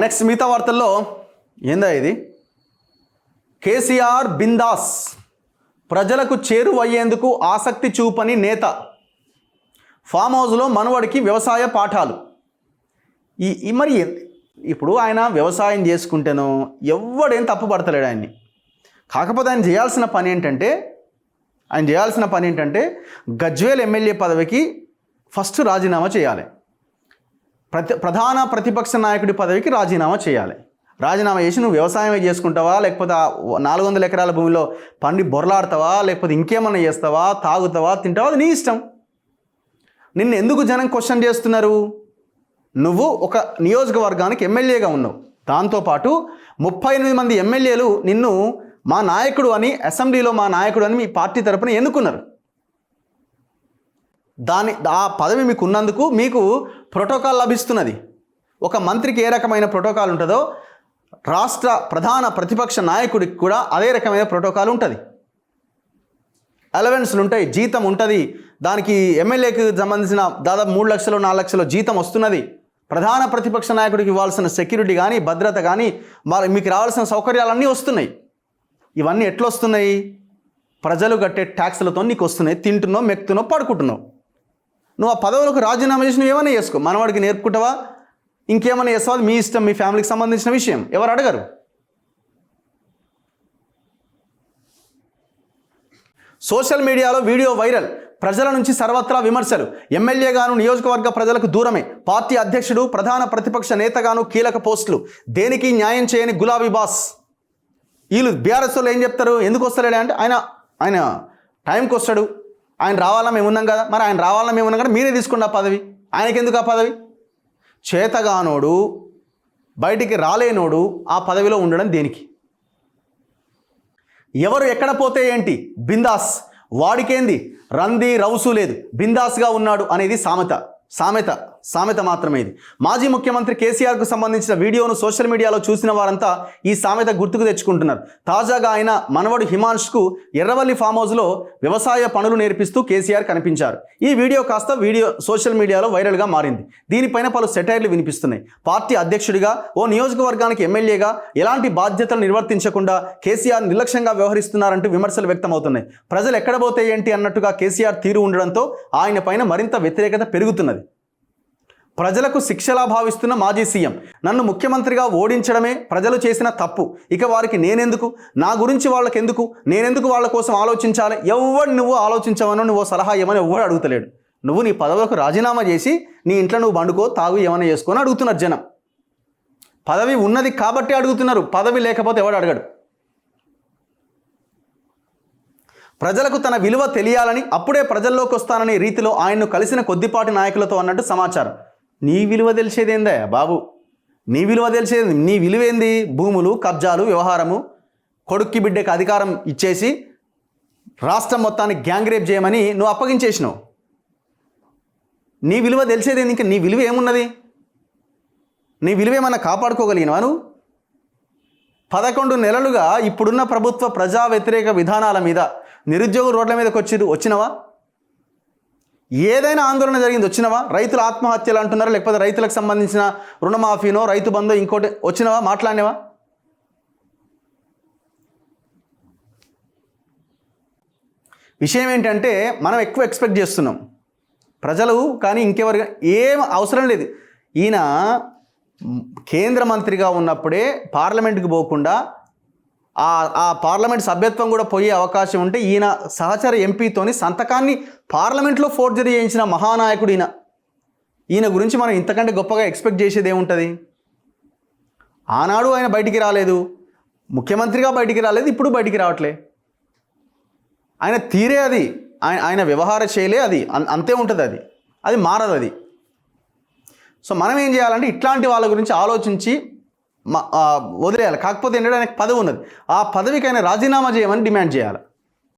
Next మిగతా వార్తల్లో ఏందా ఇది, కేసీఆర్ బిందాస్, ప్రజలకు చేరువయ్యేందుకు ఆసక్తి చూపని నేత, ఫామ్ హౌస్లో మనవడికి వ్యవసాయ పాఠాలు. మరి ఇప్పుడు ఆయన వ్యవసాయం చేసుకుంటేనో ఎవడేం తప్పు పడతలేడు ఆయన్ని. కాకపోతే ఆయన చేయాల్సిన పని ఏంటంటే గజ్వేల్ ఎమ్మెల్యే పదవికి ఫస్ట్ రాజీనామా చేయాలి. ప్రధాన ప్రతిపక్ష నాయకుడి పదవికి రాజీనామా చేయాలి. రాజీనామా చేసి నువ్వు వ్యవసాయమే చేసుకుంటావా, లేకపోతే 400 ఎకరాల భూమిలో పండి బొరలాడతావా, లేకపోతే ఇంకేమన్నా చేస్తావా, తాగుతావా, తింటావా, అది నీ ఇష్టం. నిన్ను ఎందుకు జనం క్వశ్చన్ చేస్తున్నారు? నువ్వు ఒక నియోజకవర్గానికి ఎమ్మెల్యేగా ఉన్నావు. దాంతోపాటు 38 మంది ఎమ్మెల్యేలు నిన్ను మా నాయకుడు అని, అసెంబ్లీలో మా నాయకుడు అని మీ పార్టీ తరపున ఎన్నుకున్నారు. ఆ పదవి మీకు ఉన్నందుకు మీకు ప్రోటోకాల్ లభిస్తున్నది. ఒక మంత్రికి ఏ రకమైన ప్రోటోకాల్ ఉంటుందో రాష్ట్ర ప్రధాన ప్రతిపక్ష నాయకుడికి కూడా అదే రకమైన ప్రోటోకాల్ ఉంటుంది. అలవెన్స్లు ఉంటాయి, జీతం ఉంటుంది. దానికి ఎమ్మెల్యేకి సంబంధించిన దాదాపు 3 లక్షలు 4 లక్షలు జీతం వస్తున్నది. ప్రధాన ప్రతిపక్ష నాయకుడికి ఇవ్వాల్సిన సెక్యూరిటీ కానీ, భద్రత కానీ, మీకు రావాల్సిన సౌకర్యాలన్నీ వస్తున్నాయి. ఇవన్నీ ఎట్లా వస్తున్నాయి? ప్రజలు కట్టే ట్యాక్స్లతో నీకు వస్తున్నాయి. తింటున్నావు, మెక్కుతున్నావు, పడుకుంటున్నావు. నువ్వు ఆ పదవులకు రాజీనామా చేసి నువ్వు ఏమైనా చేసుకో, మనవాడికి నేర్పుకుంటావా, ఇంకేమైనా చేస్తావా, మీ ఇష్టం, మీ ఫ్యామిలీకి సంబంధించిన విషయం, ఎవరు అడగరు. సోషల్ మీడియాలో వీడియో వైరల్, ప్రజల నుంచి సర్వత్రా విమర్శలు. ఎమ్మెల్యేగాను నియోజకవర్గ ప్రజలకు దూరమే, పార్టీ అధ్యక్షుడు ప్రధాన ప్రతిపక్ష నేతగాను కీలక పోస్టులు, దేనికి న్యాయం చేయని గులాబీ బాస్. వీళ్ళు బీఆర్ఎస్ వాళ్ళు ఏం చెప్తారు, ఎందుకు వస్తాడే అంటే ఆయన టైంకి వస్తాడు, ఆయన రావాలా మేము ఉన్నాం కదా, మరి ఆయన రావాలా మేము ఉన్నాం కదా, మీరే తీసుకోండి ఆ పదవి, ఆయనకి ఎందుకు ఆ పదవి? చేతగానోడు, బయటికి రాలేనోడు ఆ పదవిలో ఉండడం దేనికి? ఎవరు ఎక్కడ పోతే ఏంటి, బిందాస్, వాడికేంది రంది రౌసు లేదు, బిందాస్గా ఉన్నాడు అనేది సామెత మాత్రమే ఇది. మాజీ ముఖ్యమంత్రి కేసీఆర్కు సంబంధించిన వీడియోను సోషల్ మీడియాలో చూసిన వారంతా ఈ సామెత గుర్తుకు తెచ్చుకుంటున్నారు. తాజాగా ఆయన మనవడు హిమాన్ష్కు ఎర్రవల్లి ఫామ్ హౌస్లో వ్యవసాయ పనులు నేర్పిస్తూ కేసీఆర్ కనిపించారు. ఈ వీడియో సోషల్ మీడియాలో వైరల్గా మారింది. దీనిపైన పలు సెటైర్లు వినిపిస్తున్నాయి. పార్టీ అధ్యక్షుడిగా, ఓ నియోజకవర్గానికి ఎమ్మెల్యేగా ఎలాంటి బాధ్యతలు నిర్వర్తించకుండా కేసీఆర్ నిర్లక్ష్యంగా వ్యవహరిస్తున్నారంటూ విమర్శలు వ్యక్తమవుతున్నాయి. ప్రజలు ఎక్కడ పోతే ఏంటి అన్నట్టుగా కేసీఆర్ తీరు ఉండడంతో ఆయన పైన మరింత వ్యతిరేకత పెరుగుతున్నది. ప్రజలకు శిక్షలా భావిస్తున్న మాజీ సీఎం, నన్ను ముఖ్యమంత్రిగా ఓడించడమే ప్రజలు చేసిన తప్పు, ఇక వారికి నేనెందుకు, నా గురించి వాళ్ళకెందుకు, నేనెందుకు వాళ్ళ కోసం ఆలోచించాలి, నువ్వు ఆలోచించవనో నువ్వు సలహా ఏమని ఎవరు అడుగుతలేడు. నువ్వు నీ పదవులకు రాజీనామా చేసి నీ ఇంట్లో నువ్వు బండుకో, తాగు, ఏమైనా చేసుకొని అడుగుతున్నారు జనం. పదవి ఉన్నది కాబట్టి అడుగుతున్నారు, పదవి లేకపోతే ఎవడు అడగడు. ప్రజలకు తన విలువ తెలియాలని, అప్పుడే ప్రజల్లోకి వస్తాననే రీతిలో ఆయన్ను కలిసిన కొద్దిపాటి నాయకులతో అన్నట్టు సమాచారం. నీ విలువ తెలిసేదేందా బాబు? నీ విలువ తెలిసేది, నీ విలువేంది? భూములు, కబ్జాలు, వ్యవహారము, కొడుక్కి బిడ్డకి అధికారం ఇచ్చేసి రాష్ట్రం మొత్తాన్ని గ్యాంగ్ రేప్ చేయమని నువ్వు అప్పగించేసినావు. నీ విలువ తెలిసేదేంది? ఇంకా నీ విలువ ఏమున్నది? నీ విలువ ఏమన్నా కాపాడుకోగలిగినవా నువ్వు? 11 నెలలుగా ఇప్పుడున్న ప్రభుత్వ ప్రజా వ్యతిరేక విధానాల మీద నిరుద్యోగ రోడ్ల మీదకి వచ్చినవా? ఏదైనా ఆందోళన జరిగింది వచ్చినవా? రైతుల ఆత్మహత్యలు అంటున్నారు, లేకపోతే రైతులకు సంబంధించిన రుణమాఫీనో, రైతు బంధో, ఇంకోటి వచ్చినవా? మాట్లాడినవా? విషయం ఏంటంటే మనం ఎక్కువ ఎక్స్పెక్ట్ చేస్తున్నాం ప్రజలు, కానీ ఇంకెవరు ఏం అవసరం లేదు. ఈయన కేంద్ర మంత్రిగా ఉన్నప్పుడే పార్లమెంట్కి పోకుండా ఆ పార్లమెంట్ సభ్యత్వం కూడా పోయే అవకాశం ఉంటే ఈయన సహచర ఎంపీతోని సంతకాన్ని పార్లమెంట్లో ఫోర్జరీ చేయించిన మహానాయకుడు ఈయన గురించి మనం ఇంతకంటే గొప్పగా ఎక్స్పెక్ట్ చేసేది ఏముంటుంది? ఆనాడు ఆయన బయటికి రాలేదు, ముఖ్యమంత్రిగా బయటికి రాలేదు, ఇప్పుడు బయటికి రావట్లే. ఆయన తీరే అది, ఆయన వ్యవహార శైలే అది, అంతే ఉంటుంది, అది మారదు అది. సో మనం ఏం చేయాలంటే ఇట్లాంటి వాళ్ళ గురించి ఆలోచించి వదిలేయాలి. కాకపోతే ఏంటంటే ఆయనకు పదవి ఉన్నది, ఆ పదవికి ఆయన రాజీనామా చేయమని డిమాండ్ చేయాలి.